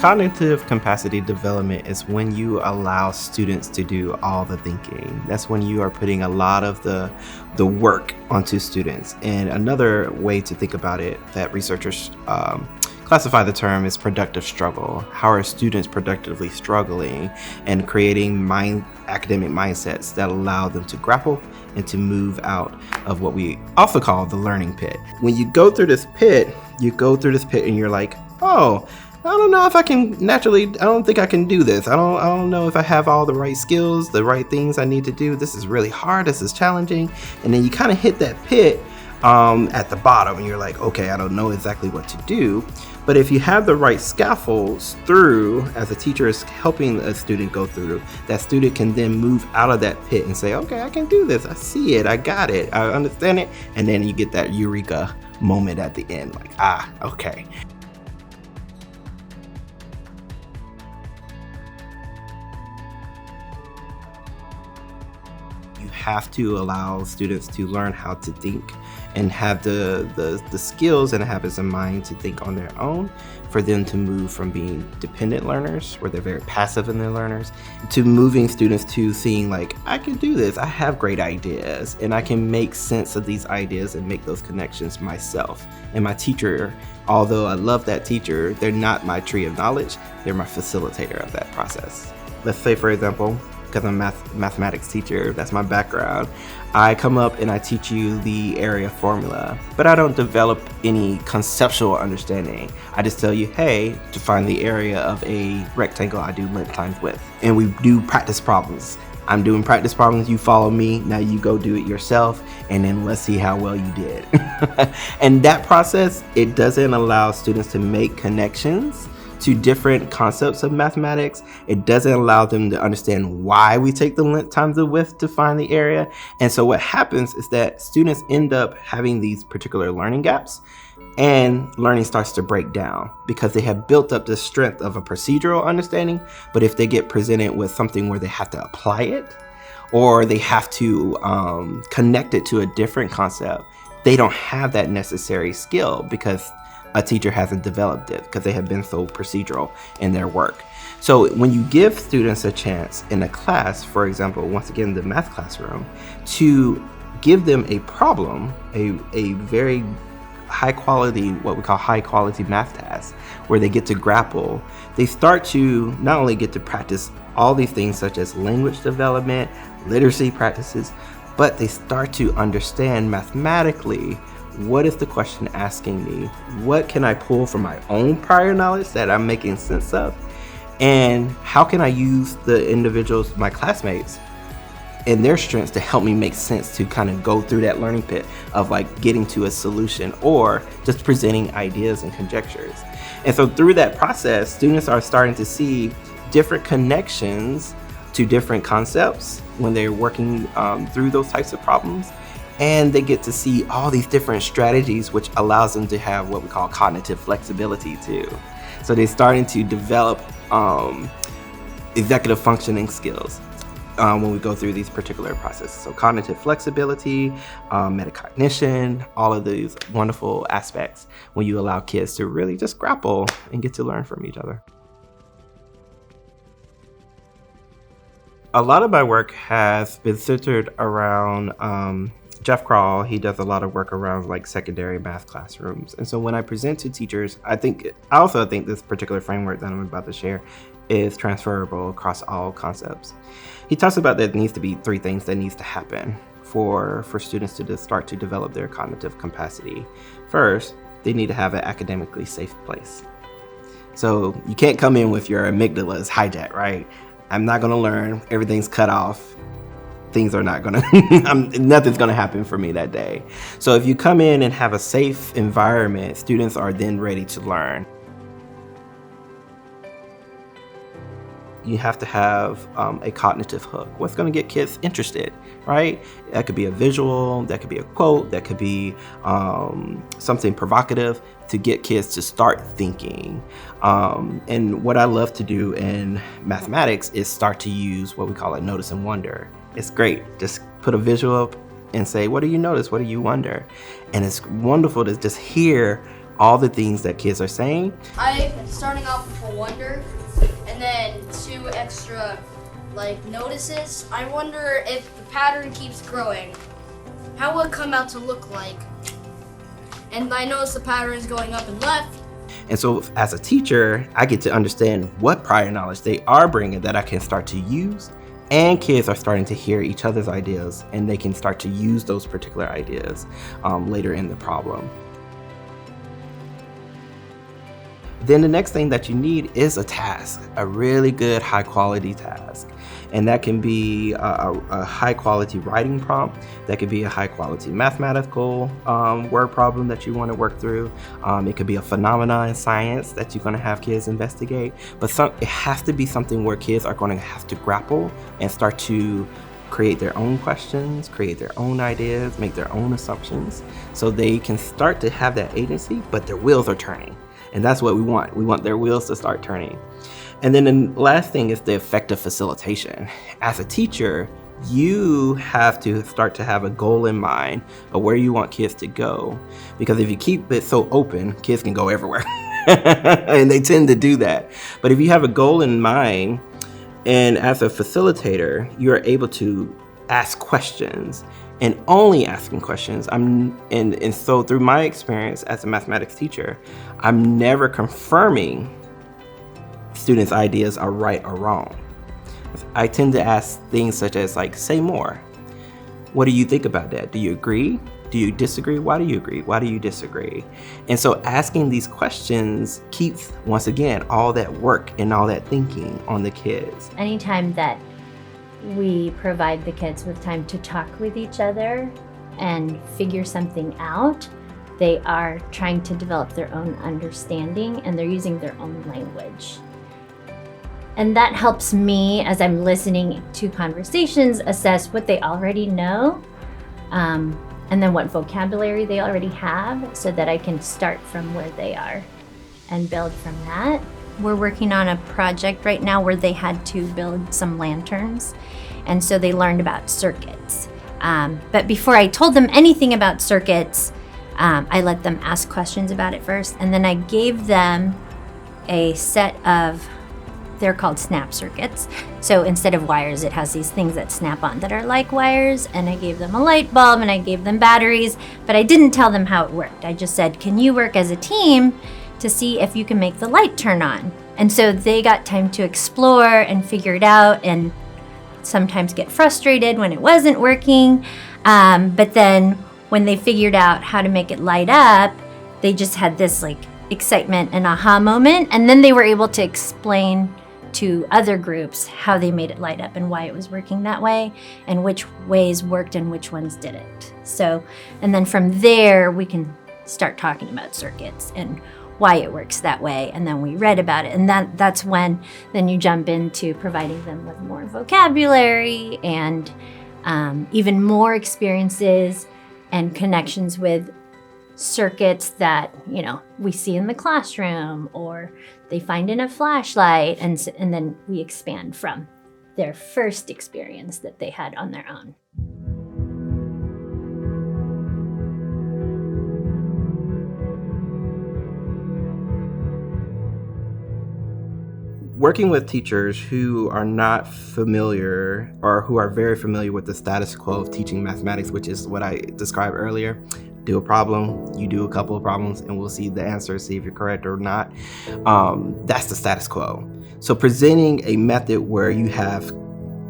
Cognitive capacity development is when you allow students to do all the thinking. That's when you are putting a lot of the work onto students. And another way to think about it that researchers classify the term is productive struggle. How are students productively struggling and creating academic mindsets that allow them to grapple and to move out of what we also call the learning pit. When you go through this pit, and you're like, oh, I don't know if I can I don't think I can do this. I don't know if I have all the right skills, the right things I need to do. This is really hard. This is challenging. And then you kind of hit that pit at the bottom and you're like, okay, I don't know exactly what to do. But if you have the right scaffolds through, as a teacher is helping a student go through, that student can then move out of that pit and say, okay, I can do this. I see it. I got it. I understand it. And then you get that eureka moment at the end, like, okay. You have to allow students to learn how to think and have the skills and habits of mind to think on their own, for them to move from being dependent learners, where they're very passive in their learners, to moving students to seeing like, I can do this, I have great ideas, and I can make sense of these ideas and make those connections myself. And my teacher, although I love that teacher, they're not my tree of knowledge, they're my facilitator of that process. Let's say, for example, because I'm a mathematics teacher, that's my background, I come up and I teach you the area formula, but I don't develop any conceptual understanding. I just tell you, hey, to find the area of a rectangle, I do length times width. And we do practice problems. I'm doing practice problems, you follow me, now you go do it yourself, and then let's see how well you did. And that process, it doesn't allow students to make connections to different concepts of mathematics. It doesn't allow them to understand why we take the length times the width to find the area. And so what happens is that students end up having these particular learning gaps, and learning starts to break down because they have built up the strength of a procedural understanding. But if they get presented with something where they have to apply it, or they have to connect it to a different concept, they don't have that necessary skill because a teacher hasn't developed it, because they have been so procedural in their work. So when you give students a chance in a class, for example, once again, the math classroom, to give them a problem, a very high quality, what we call high quality math task, where they get to grapple, they start to not only get to practice all these things such as language development, literacy practices, but they start to understand mathematically, what is the question asking me? What can I pull from my own prior knowledge that I'm making sense of? And how can I use the individuals, my classmates, and their strengths to help me make sense, to kind of go through that learning pit of like getting to a solution or just presenting ideas and conjectures. And so through that process, students are starting to see different connections to different concepts when they're working through those types of problems. And they get to see all these different strategies, which allows them to have what we call cognitive flexibility too. So they're starting to develop executive functioning skills when we go through these particular processes. So cognitive flexibility, metacognition, all of these wonderful aspects when you allow kids to really just grapple and get to learn from each other. A lot of my work has been centered around Jeff Krall. He does a lot of work around like secondary math classrooms. And so when I present to teachers, I also think this particular framework that I'm about to share is transferable across all concepts. He talks about there needs to be three things that needs to happen for students to start to develop their cognitive capacity. First, they need to have an academically safe place. So you can't come in with your amygdala hijacked, right? I'm not gonna learn, everything's cut off. Things are not gonna, nothing's gonna happen for me that day. So if you come in and have a safe environment, students are then ready to learn. You have to have a cognitive hook. What's gonna get kids interested, right? That could be a visual, that could be a quote, that could be something provocative to get kids to start thinking. And what I love to do in mathematics is start to use what we call a notice and wonder. It's great. Just put a visual up and say, what do you notice? What do you wonder? And it's wonderful to just hear all the things that kids are saying. Starting off with a wonder, and then 2 extra notices. I wonder if the pattern keeps growing, how will it come out to look like? And I notice the pattern is going up and left. And so as a teacher, I get to understand what prior knowledge they are bringing that I can start to use, and kids are starting to hear each other's ideas, and they can start to use those particular ideas later in the problem. Then the next thing that you need is a task, a really good high quality task. And that can be a high quality writing prompt, that could be a high quality mathematical word problem that you want to work through. It could be a phenomena in science that you're going to have kids investigate. But it has to be something where kids are going to have to grapple and start to create their own questions, create their own ideas, make their own assumptions, so they can start to have that agency, but their wheels are turning. And that's what we want. We want their wheels to start turning. And then the last thing is the effective facilitation. As a teacher, you have to start to have a goal in mind of where you want kids to go. Because if you keep it so open, kids can go everywhere. And they tend to do that. But if you have a goal in mind, and as a facilitator, you're able to ask questions, and only asking questions. And so through my experience as a mathematics teacher, I'm never confirming students' ideas are right or wrong. I tend to ask things such as say more. What do you think about that? Do you agree? Do you disagree? Why do you agree? Why do you disagree? And so asking these questions keeps, once again, all that work and all that thinking on the kids. Anytime that we provide the kids with time to talk with each other and figure something out, they are trying to develop their own understanding, and they're using their own language. And that helps me, as I'm listening to conversations, assess what they already know, and then what vocabulary they already have, so that I can start from where they are and build from that. We're working on a project right now where they had to build some lanterns, and so they learned about circuits. But before I told them anything about circuits, I let them ask questions about it first, and then I gave them a set of, they're called snap circuits. So instead of wires, it has these things that snap on that are like wires, and I gave them a light bulb and I gave them batteries, but I didn't tell them how it worked. I just said, can you work as a team to see if you can make the light turn on? And so they got time to explore and figure it out, and sometimes get frustrated when it wasn't working. But then when they figured out how to make it light up, they just had this excitement and aha moment. And then they were able to explain to other groups how they made it light up and why it was working that way, and which ways worked and which ones didn't. So, and then from there, we can start talking about circuits and why it works that way, and then we read about it, and that's when then you jump into providing them with more vocabulary and even more experiences and connections with circuits that we see in the classroom or they find in a flashlight, and then we expand from their first experience that they had on their own. Working with teachers who are not familiar or who are very familiar with the status quo of teaching mathematics, which is what I described earlier. Do a problem, you do a couple of problems, and we'll see the answer, see if you're correct or not. That's the status quo. So presenting a method where you have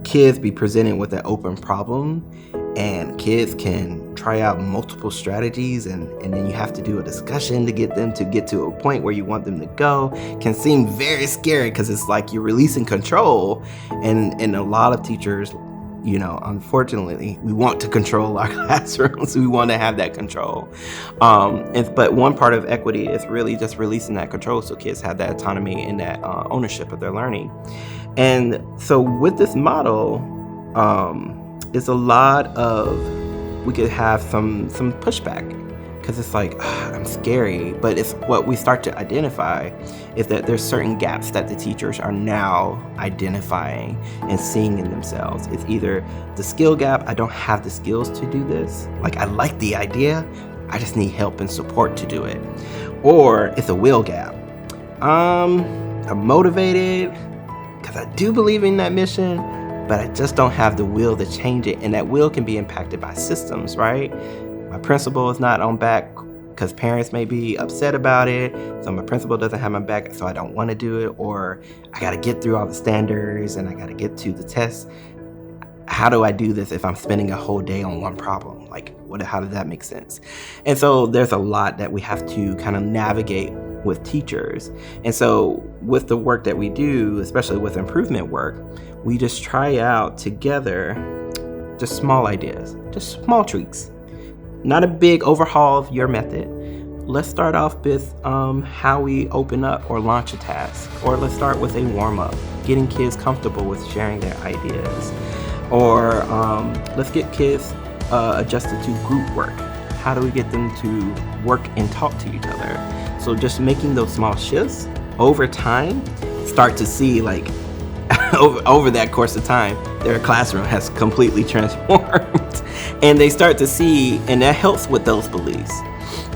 kids be presented with an open problem, and kids can try out multiple strategies, and then you have to do a discussion to get them to get to a point where you want them to go, can seem very scary because it's like you're releasing control. And a lot of teachers, unfortunately, we want to control our classrooms. We want to have that control. But one part of equity is really just releasing that control so kids have that autonomy and that ownership of their learning. And so with this model, it's a lot of, we could have some pushback because it's I'm scary. But it's what we start to identify is that there's certain gaps that the teachers are now identifying and seeing in themselves. It's either the skill gap, I don't have the skills to do this. I like the idea, I just need help and support to do it. Or it's a will gap. I'm motivated because I do believe in that mission, but I just don't have the will to change it. And that will can be impacted by systems, right? My principal is not on back because parents may be upset about it. So my principal doesn't have my back, so I don't want to do it. Or I got to get through all the standards and I got to get to the tests. How do I do this if I'm spending a whole day on one problem? Like, how does that make sense? And so there's a lot that we have to kind of navigate with teachers. And so with the work that we do, especially with improvement work, we just try out together just small ideas, just small tweaks. Not a big overhaul of your method. Let's start off with how we open up or launch a task. Or let's start with a warm-up, getting kids comfortable with sharing their ideas. Or let's get kids adjusted to group work. How do we get them to work and talk to each other? So just making those small shifts over time, start to see like over that course of time, their classroom has completely transformed. And they start to see, and that helps with those beliefs.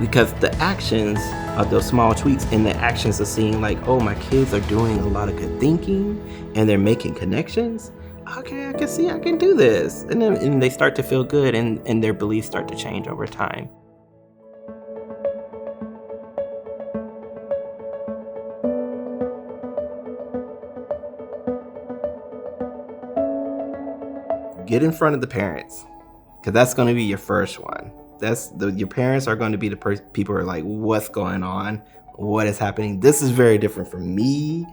Because the actions of those small tweaks and the actions of seeing like, oh, my kids are doing a lot of good thinking and they're making connections. Okay, I can see I can do this. And they start to feel good and their beliefs start to change over time. Get in front of the parents, because that's going to be your first one. Your parents are going to be the people who are like, what's going on? What is happening? This is very different from me.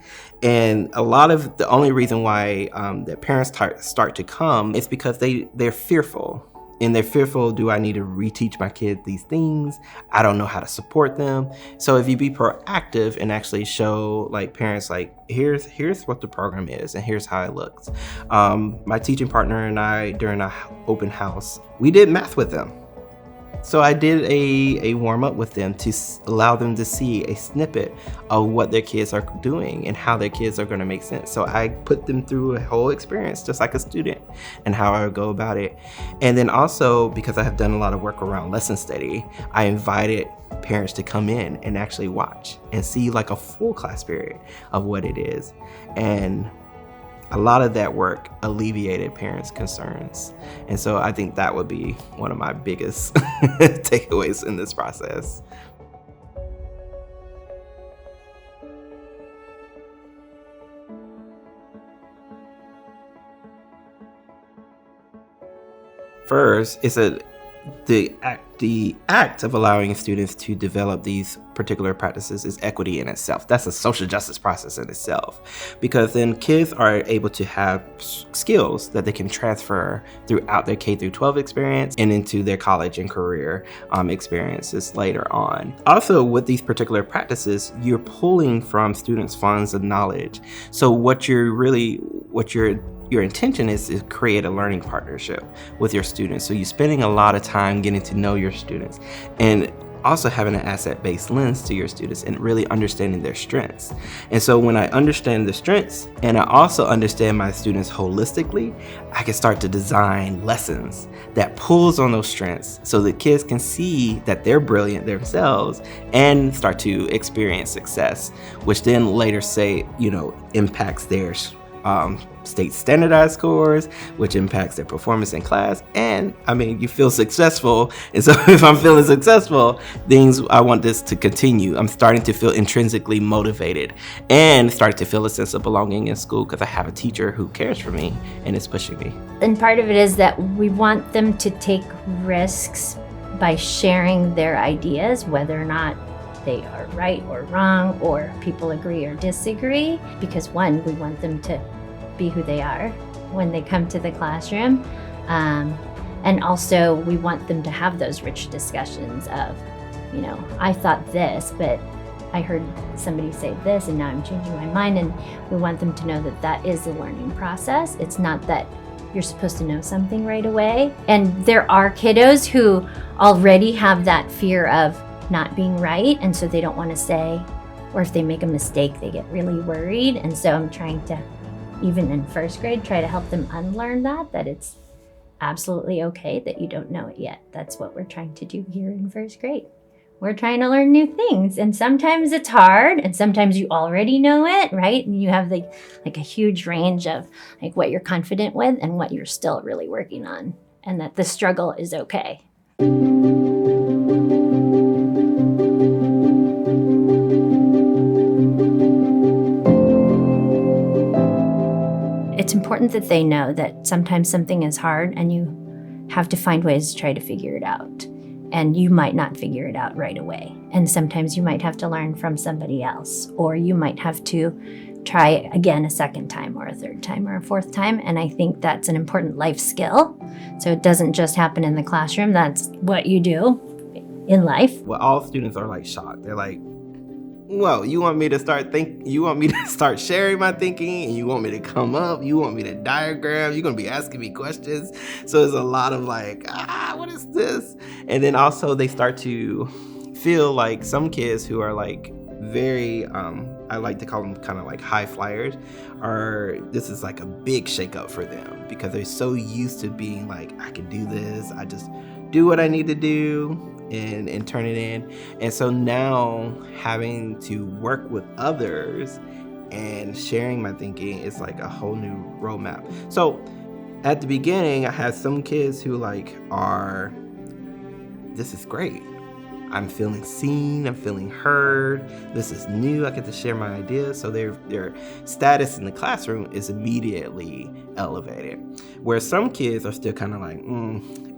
And a lot of the only reason why the parents start to come is because they're fearful. And they're fearful, do I need to reteach my kid these things? I don't know how to support them. So if you be proactive and actually show like parents, like, here's what the program is and here's how it looks. My teaching partner and I, during our open house, we did math with them. So I did a warm-up with them to allow them to see a snippet of what their kids are doing and how their kids are going to make sense. So I put them through a whole experience, just like a student, and how I would go about it. And then also, because I have done a lot of work around lesson study, I invited parents to come in and actually watch and see like a full class period of what it is. And a lot of that work alleviated parents' concerns. And so I think that would be one of my biggest takeaways in this process. First, it's the act of allowing students to develop these particular practices is equity in itself. That's a social justice process in itself, because then kids are able to have skills that they can transfer throughout their K through 12 experience and into their college and career experiences later on. Also, with these particular practices, you're pulling from students' funds of knowledge. So your intention is to create a learning partnership with your students. So you're spending a lot of time getting to know your students and also having an asset-based lens to your students and really understanding their strengths. And so when I understand the strengths and I also understand my students holistically, I can start to design lessons that pulls on those strengths so that kids can see that they're brilliant themselves and start to experience success, which then later impacts their state standardized scores, which impacts their performance in class. And you feel successful. And so if I'm feeling successful, I want this to continue. I'm starting to feel intrinsically motivated and start to feel a sense of belonging in school because I have a teacher who cares for me and is pushing me. And part of it is that we want them to take risks by sharing their ideas, whether or not they are right or wrong, or people agree or disagree, because one, we want them to be who they are when they come to the classroom. And also we want them to have those rich discussions of, I thought this, but I heard somebody say this and now I'm changing my mind. And we want them to know that that is a learning process. It's not that you're supposed to know something right away. And there are kiddos who already have that fear of not being right, and so they don't want to say, or if they make a mistake, they get really worried. And so I'm trying to, even in first grade, try to help them unlearn that it's absolutely okay that you don't know it yet. That's what we're trying to do here in first grade. We're trying to learn new things, and sometimes it's hard, and sometimes you already know it, right? And you have like a huge range of like what you're confident with and what you're still really working on, and that the struggle is okay. It's important that they know that sometimes something is hard and you have to find ways to try to figure it out. And you might not figure it out right away. And sometimes you might have to learn from somebody else, or you might have to try again a second time or a third time or a fourth time. And I think that's an important life skill. So it doesn't just happen in the classroom. That's what you do in life. Well, all students are like shocked. They're like, well, you want me to start sharing my thinking, and you want me to come up, you want me to diagram, you're gonna be asking me questions. So there's a lot of like, what is this? And then also they start to feel like some kids who are like very, I like to call them kind of like high flyers, this is like a big shakeup for them because they're so used to being like, I can do this, I just do what I need to do and turn it in. And so now having to work with others and sharing my thinking is like a whole new roadmap. So at the beginning, I had some kids who like this is great. I'm feeling seen, I'm feeling heard. This is new, I get to share my ideas. So their status in the classroom is immediately elevated. Where some kids are still kind of like,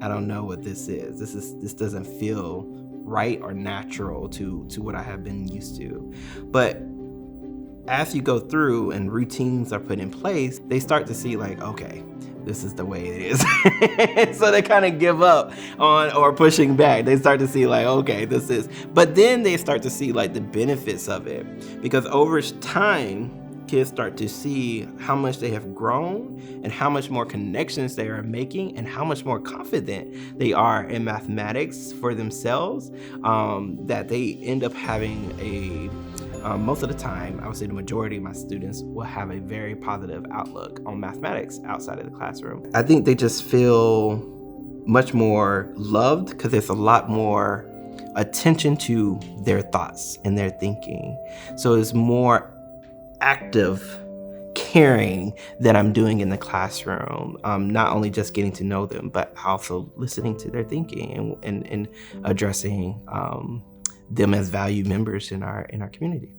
I don't know what this is. This doesn't feel right or natural to what I have been used to. But as you go through and routines are put in place, they start to see like, okay, this is the way it is. So they kind of give up on or pushing back. They start to see like, okay, this is. But then they start to see like the benefits of it, because over time, kids start to see how much they have grown and how much more connections they are making and how much more confident they are in mathematics for themselves, that they end up having most of the time, I would say the majority of my students will have a very positive outlook on mathematics outside of the classroom. I think they just feel much more loved because there's a lot more attention to their thoughts and their thinking. So it's more active caring that I'm doing in the classroom, not only just getting to know them, but also listening to their thinking and addressing them as valued members in our community.